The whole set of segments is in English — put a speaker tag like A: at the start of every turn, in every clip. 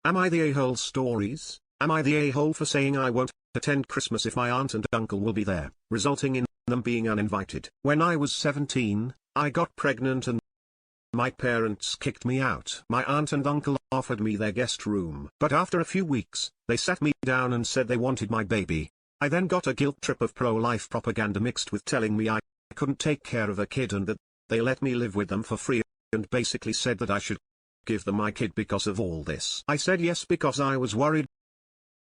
A: Am I the a-hole stories? Am I the a-hole for saying I won't attend Christmas if my aunt and uncle will be there, resulting in them being uninvited? When I was 17, I got pregnant and my parents kicked me out. My aunt and uncle offered me their guest room. But after a few weeks, they sat me down and said they wanted my baby. I then got a guilt trip of pro-life propaganda mixed with telling me I couldn't take care of a kid and that they let me live with them for free, and basically said that I should give them my kid because of all this. I said yes because I was worried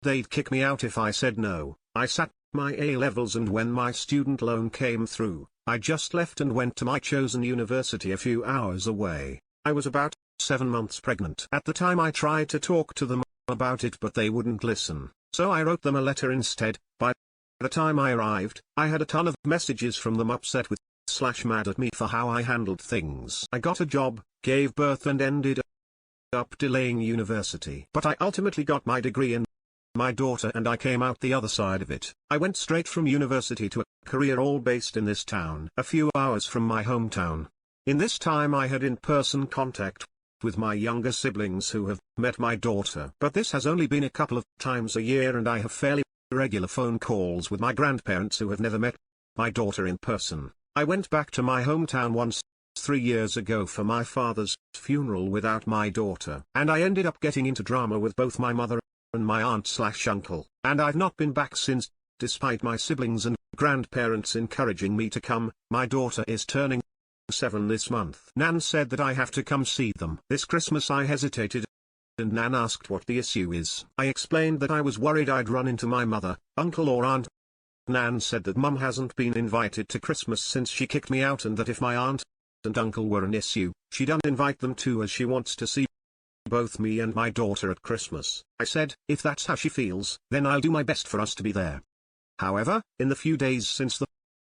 A: they'd kick me out if I said no. I sat my A-levels, and when my student loan came through, I just left and went to my chosen university a few hours away. I was about 7 months pregnant. At the time I tried to talk to them about it, but they wouldn't listen, so I wrote them a letter instead. By the time I arrived, I had a ton of messages from them upset with / mad at me for how I handled things. I got a job, gave birth and ended up delaying university. But I ultimately got my degree and my daughter, and I came out the other side of it. I went straight from university to a career all based in this town, a few hours from my hometown. In this time I had in-person contact with my younger siblings who have met my daughter. But this has only been a couple of times a year, and I have fairly regular phone calls with my grandparents who have never met my daughter in person. I went back to my hometown once 3 years ago for my father's funeral without my daughter, and I ended up getting into drama with both my mother and my aunt/uncle, and I've not been back since, despite my siblings and grandparents encouraging me to come. My daughter is turning 7 this month. Nan said that I have to come see them. This Christmas I hesitated, and Nan asked what the issue is. I explained that I was worried I'd run into my mother, uncle or aunt. Nan said that Mum hasn't been invited to Christmas since she kicked me out, and that if my aunt and uncle were an issue, she'd uninvite them too, as she wants to see both me and my daughter at Christmas. I said, if that's how she feels, then I'll do my best for us to be there. However, in the few days since the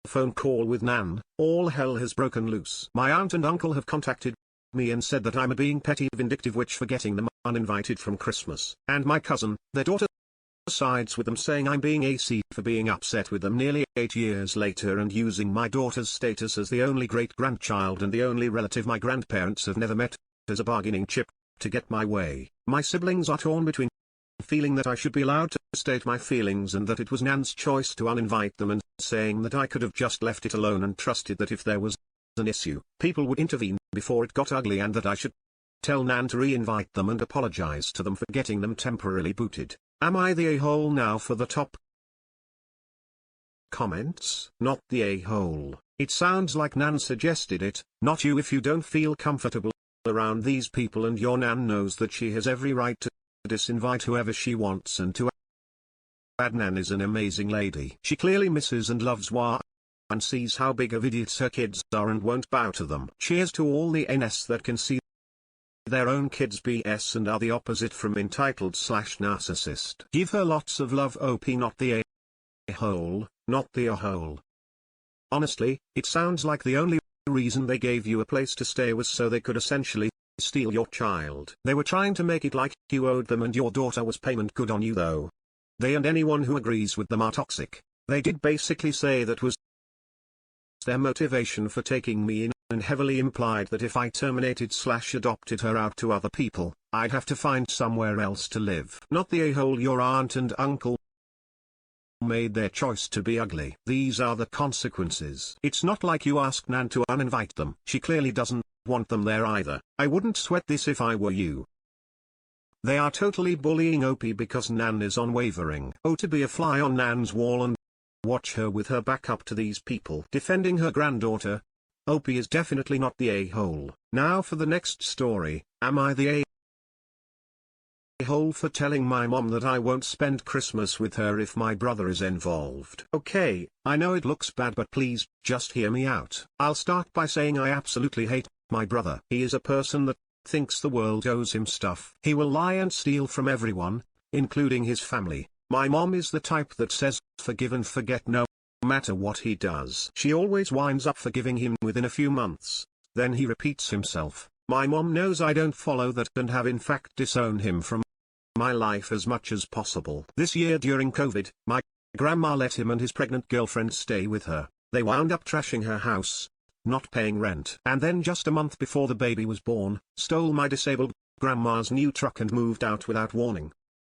A: phone call with Nan, all hell has broken loose. My aunt and uncle have contacted me and said that I'm a being petty vindictive witch for getting them uninvited from Christmas. And my cousin, their daughter, sides with them, saying I'm being AC for being upset with them nearly 8 years later and using my daughter's status as the only great-grandchild and the only relative my grandparents have never met as a bargaining chip to get my way. My siblings are torn between feeling that I should be allowed to state my feelings and that it was Nan's choice to uninvite them, and saying that I could have just left it alone and trusted that if there was an issue, people would intervene before it got ugly, and that I should tell Nan to re-invite them and apologize to them for getting them temporarily booted. Am I the a-hole now for the top comments? Not the a-hole. It sounds like Nan suggested it, not you. If you don't feel comfortable around these people, and your Nan knows that she has every right to disinvite whoever she wants, and to add, Nan is an amazing lady. She clearly misses and loves Wa and sees how big of idiots her kids are and won't bow to them. Cheers to all the NS that can see their own kids BS and are the opposite from entitled/narcissist. Give her lots of love, OP, not the a-hole, not the a-hole. Honestly, it sounds like the only reason they gave you a place to stay was so they could essentially steal your child. They were trying to make it like you owed them and your daughter was payment good on you, though. They and anyone who agrees with them are toxic. They did basically say that was their motivation for taking me in, and heavily implied that if I terminated/adopted her out to other people, I'd have to find somewhere else to live. Not the a-hole. Your aunt and uncle made their choice to be ugly. These are the consequences. It's not like you asked Nan to uninvite them. She clearly doesn't want them there either. I wouldn't sweat this if I were you. They are totally bullying OP because Nan is unwavering. Oh, to be a fly on Nan's wall and watch her with her back up to these people defending her granddaughter. OP is definitely not the a-hole. Now for the next story. Am I the a-hole for telling my mom that I won't spend Christmas with her if my brother is involved? Okay, I know it looks bad, but please, just hear me out. I'll start by saying I absolutely hate my brother. He is a person that thinks the world owes him stuff. He will lie and steal from everyone, including his family. My mom is the type that says forgive and forget no matter what he does. She always winds up forgiving him within a few months, then he repeats himself. My mom knows I don't follow that and have in fact disowned him from my life as much as possible. This year during COVID, my grandma let him and his pregnant girlfriend stay with her. They wound up trashing her house, not paying rent, and then just a month before the baby was born, stole my disabled Grandma's new truck and moved out without warning.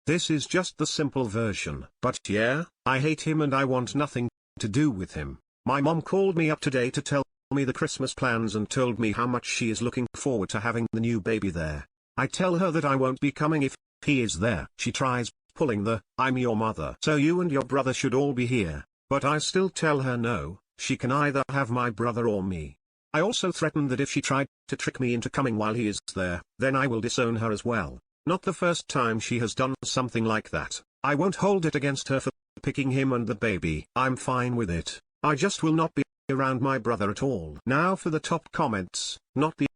A: This is just the simple version. But yeah, I hate him and I want nothing to do with him. My mom called me up today to tell me the Christmas plans and told me how much she is looking forward to having the new baby there. I tell her that I won't be coming if he is there. She tries pulling the "I'm your mother, so you and your brother should all be here," but I still tell her no, she can either have my brother or me. I also threaten that if she tried to trick me into coming while he is there, then I will disown her as well. Not the first time she has done something like that. I won't hold it against her for picking him and the baby. I'm fine with it. I just will not be around my brother at all. Now for the top comments, not the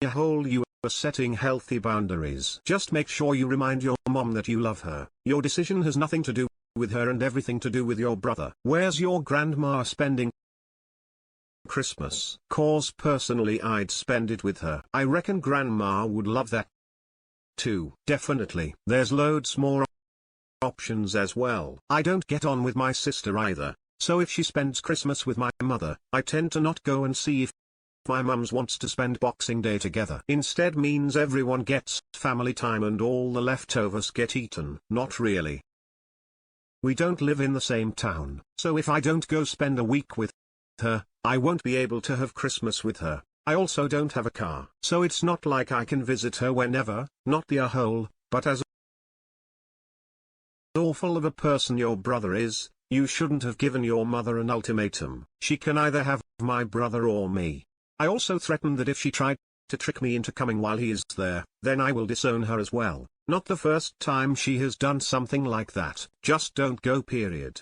A: whole. You are setting healthy boundaries. Just make sure you remind your mom that you love her. Your decision has nothing to do with her and everything to do with your brother. Where's your grandma spending Christmas? Cause personally I'd spend it with her. I reckon grandma would love that too. Definitely. There's loads more options as well. I don't get on with my sister either, so if she spends Christmas with my mother, I tend to not go and see if my mums wants to spend Boxing Day together. Instead means everyone gets family time and all the leftovers get eaten. Not really. We don't live in the same town, so if I don't go spend a week with her, I won't be able to have Christmas with her. I also don't have a car, so it's not like I can visit her whenever. Not the a-hole, but as awful of a person your brother is, you shouldn't have given your mother an ultimatum. She can either have my brother or me. I also threaten that if she tried to trick me into coming while he is there, then I will disown her as well. Not the first time she has done something like that. Just don't go, period.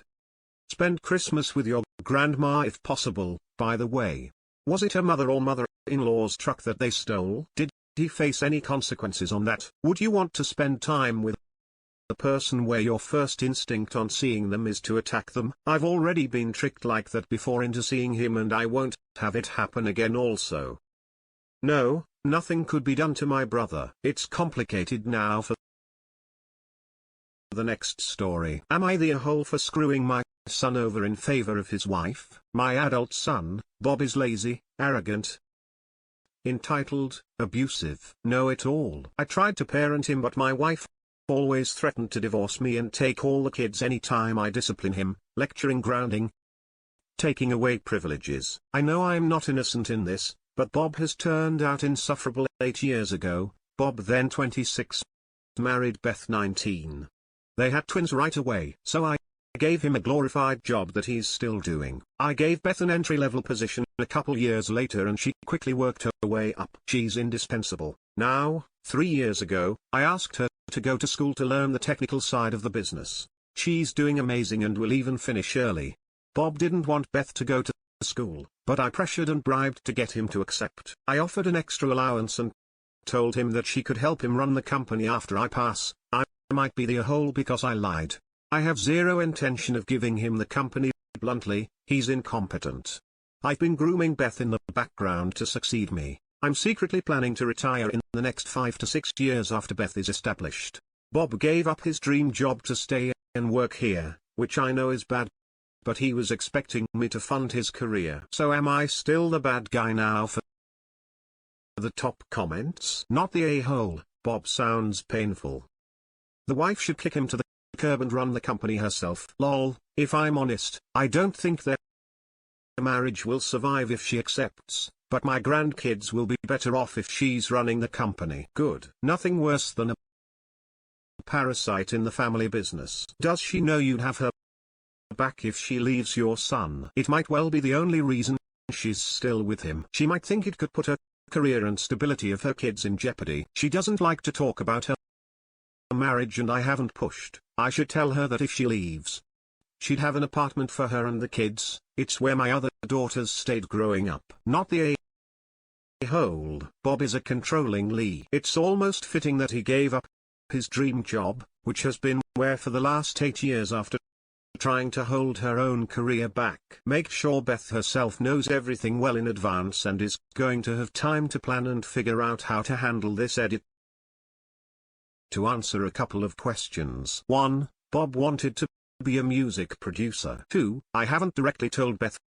A: Spend Christmas with your grandma if possible. By the way, was it her mother or mother-in-law's truck that they stole? Did he face any consequences on that? Would you want to spend time with the person where your first instinct on seeing them is to attack them? I've already been tricked like that before into seeing him and I won't have it happen again also. No, nothing could be done to my brother. It's complicated now for the next story. Am I the a-hole for screwing my son over in favor of his wife? My adult son, Bob, is lazy, arrogant, entitled, abusive, know-it-all. I tried to parent him but my wife always threatened to divorce me and take all the kids anytime I discipline him, lecturing, grounding, taking away privileges. I know I'm not innocent in this, but Bob has turned out insufferable. 8 years ago, Bob, then 26, married Beth, 19. They had twins right away, so I gave him a glorified job that he's still doing. I gave Beth an entry-level position a couple years later and she quickly worked her way up. She's indispensable. Now, 3 years ago, I asked her to go to school to learn the technical side of the business. She's doing amazing and will even finish early. Bob didn't want Beth to go to school, but I pressured and bribed to get him to accept. I offered an extra allowance and told him that she could help him run the company after I pass. I might be the a-hole because I lied. I have zero intention of giving him the company. Bluntly, he's incompetent. I've been grooming Beth in the background to succeed me. I'm secretly planning to retire in the next 5 to 6 years after Beth is established. Bob gave up his dream job to stay and work here, which I know is bad, but he was expecting me to fund his career. So am I still the bad guy now for the top comments? Not the a-hole. Bob sounds painful. The wife should kick him to the curb and run the company herself. Lol, if I'm honest, I don't think their marriage will survive if she accepts, but my grandkids will be better off if she's running the company. Good. Nothing worse than a parasite in the family business. Does she know you'd have her back if she leaves your son? It might well be the only reason she's still with him. She might think it could put her career and stability of her kids in jeopardy. She doesn't like to talk about her marriage and I haven't pushed. I should tell her that if she leaves, she'd have an apartment for her and the kids. It's where my other daughters stayed growing up. Not the a-hole. Bob is a controlling Lee. It's almost fitting that he gave up his dream job, which has been where for the last 8 years after trying to hold her own career back. Make sure Beth herself knows everything well in advance and is going to have time to plan and figure out how to handle this edit. To answer a couple of questions. 1. Bob wanted to be a music producer. 2. I haven't directly told Beth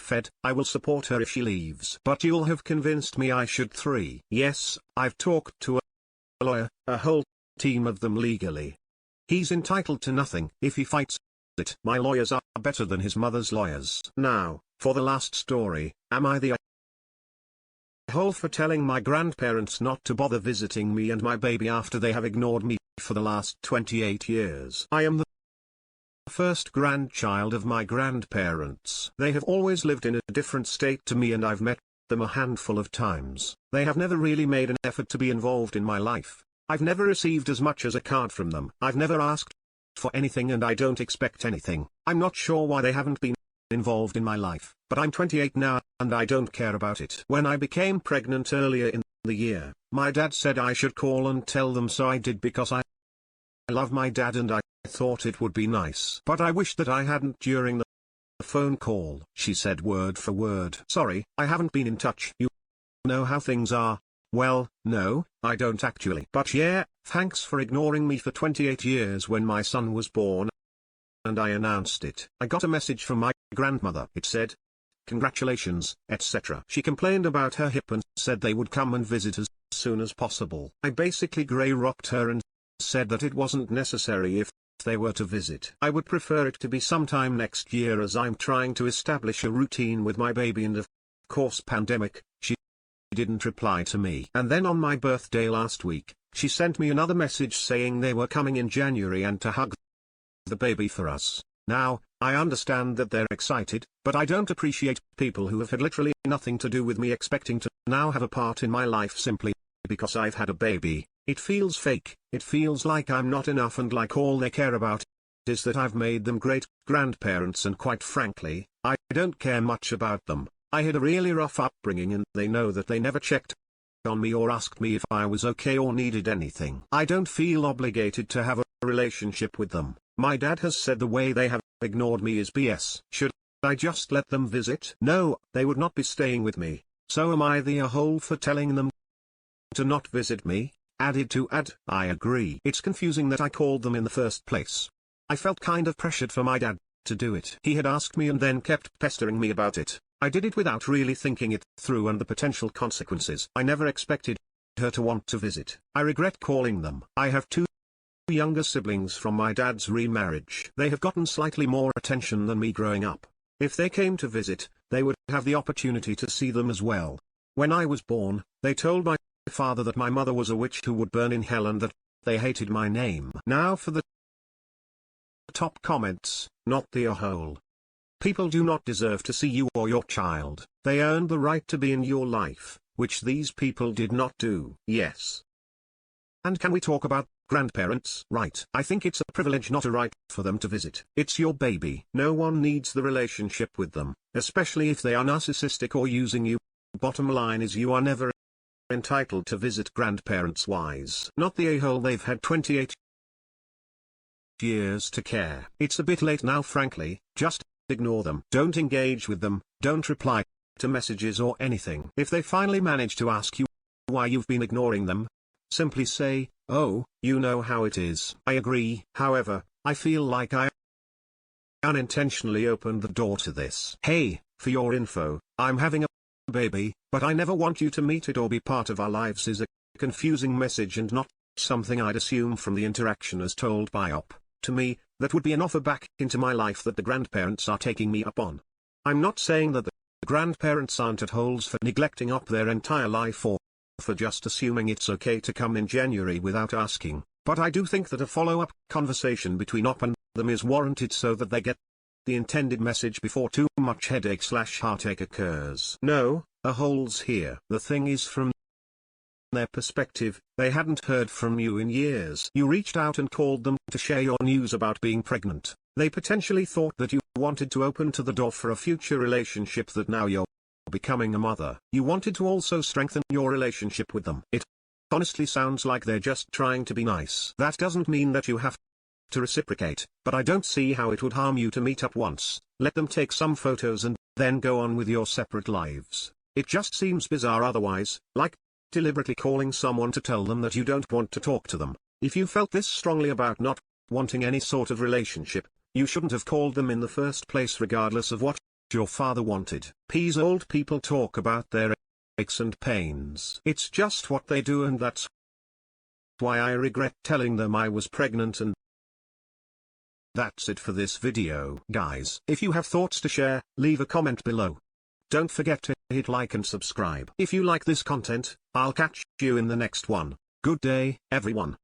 A: fed. I will support her if she leaves. But you'll have convinced me I should. 3. Yes, I've talked to a lawyer, a whole team of them legally. He's entitled to nothing if he fights it. My lawyers are better than his mother's lawyers. Now, for the last story, am I the a-hole for telling my grandparents not to bother visiting me and my baby after they have ignored me for the last 28 years? I am the first grandchild of my grandparents. They have always lived in a different state to me and I've met them a handful of times. They have never really made an effort to be involved in my life. I've never received as much as a card from them. I've never asked for anything and I don't expect anything. I'm not sure why they haven't been involved in my life, but I'm 28 now and I don't care about it. When I became pregnant earlier in the year, my dad said I should call and tell them, so I did because I love my dad and I thought it would be nice. But I wish that I hadn't during the phone call. She said word for word, "Sorry, I haven't been in touch. You know how things are." Well, no, I don't actually. But yeah, thanks for ignoring me for 28 years when my son was born. And I announced it. I got a message from my grandmother. It said, "Congratulations, etc." She complained about her hip and said they would come and visit as soon as possible. I basically grey-rocked her and said that it wasn't necessary if they were to visit. I would prefer it to be sometime next year as I'm trying to establish a routine with my baby and of course pandemic. She didn't reply to me. And then on my birthday last week, she sent me another message saying they were coming in January and to hug the baby for us. Now, I understand that they're excited, but I don't appreciate people who have had literally nothing to do with me expecting to now have a part in my life simply because I've had a baby. It feels fake. It feels like I'm not enough and like all they care about is that I've made them great grandparents, and quite frankly, I don't care much about them. I had a really rough upbringing and they know that. They never checked on me or asked me if I was okay or needed anything. I don't feel obligated to have a relationship with them. My dad has said the way they have ignored me is BS. Should I just let them visit? No, they would not be staying with me. So am I the a-hole for telling them to not visit me? Added to add, I agree. It's confusing that I called them in the first place. I felt kind of pressured for my dad to do it. He had asked me and then kept pestering me about it. I did it without really thinking it through and the potential consequences. I never expected her to want to visit. I regret calling them. I have 2 younger siblings from my dad's remarriage. They have gotten slightly more attention than me growing up. If they came to visit, they would have the opportunity to see them as well. When I was born, they told my father that my mother was a witch who would burn in hell and that they hated my name. Now for the top comments, not the a-hole. People do not deserve to see you or your child. They earned the right to be in your life, which these people did not do. Yes. And can we talk about grandparents? Right. I think it's a privilege, not a right, for them to visit. It's your baby. No one needs the relationship with them, especially if they are narcissistic or using you. Bottom line is you are never entitled to visit grandparents. Wise. Not the a-hole. They've had 28 years to care. It's a bit late now, frankly. Just ignore them. Don't engage with them. Don't reply to messages or anything. If they finally manage to ask you why you've been ignoring them, simply say, "Oh, you know how it is." I agree. However, I feel like I unintentionally opened the door to this. Hey, for your info, I'm having a baby, but I never want you to meet it or be part of our lives is a confusing message and not something I'd assume from the interaction as told by Op. To me, that would be an offer back into my life that the grandparents are taking me up on. I'm not saying that the grandparents aren't at holes for neglecting Op their entire life or for just assuming it's okay to come in January without asking, but I do think that a follow-up conversation between Op and them is warranted so that they get the intended message before too much headache/heartache occurs. No, a-holes here. The thing is, from their perspective, they hadn't heard from you in years. You reached out and called them to share your news about being pregnant. They potentially thought that you wanted to open to the door for a future relationship, that now you're becoming a mother. You wanted to also strengthen your relationship with them. It honestly sounds like they're just trying to be nice. That doesn't mean that you have to reciprocate, but I don't see how it would harm you to meet up once, let them take some photos and then go on with your separate lives. It just seems bizarre otherwise, like deliberately calling someone to tell them that you don't want to talk to them. If you felt this strongly about not wanting any sort of relationship, you shouldn't have called them in the first place regardless of what your father wanted. Peas. Old people talk about their aches and pains. It's just what they do, and that's why I regret telling them I was pregnant. And that's it for this video. Guys, if you have thoughts to share, leave a comment below. Don't forget to hit like and subscribe. If you like this content, I'll catch you in the next one. Good day, everyone.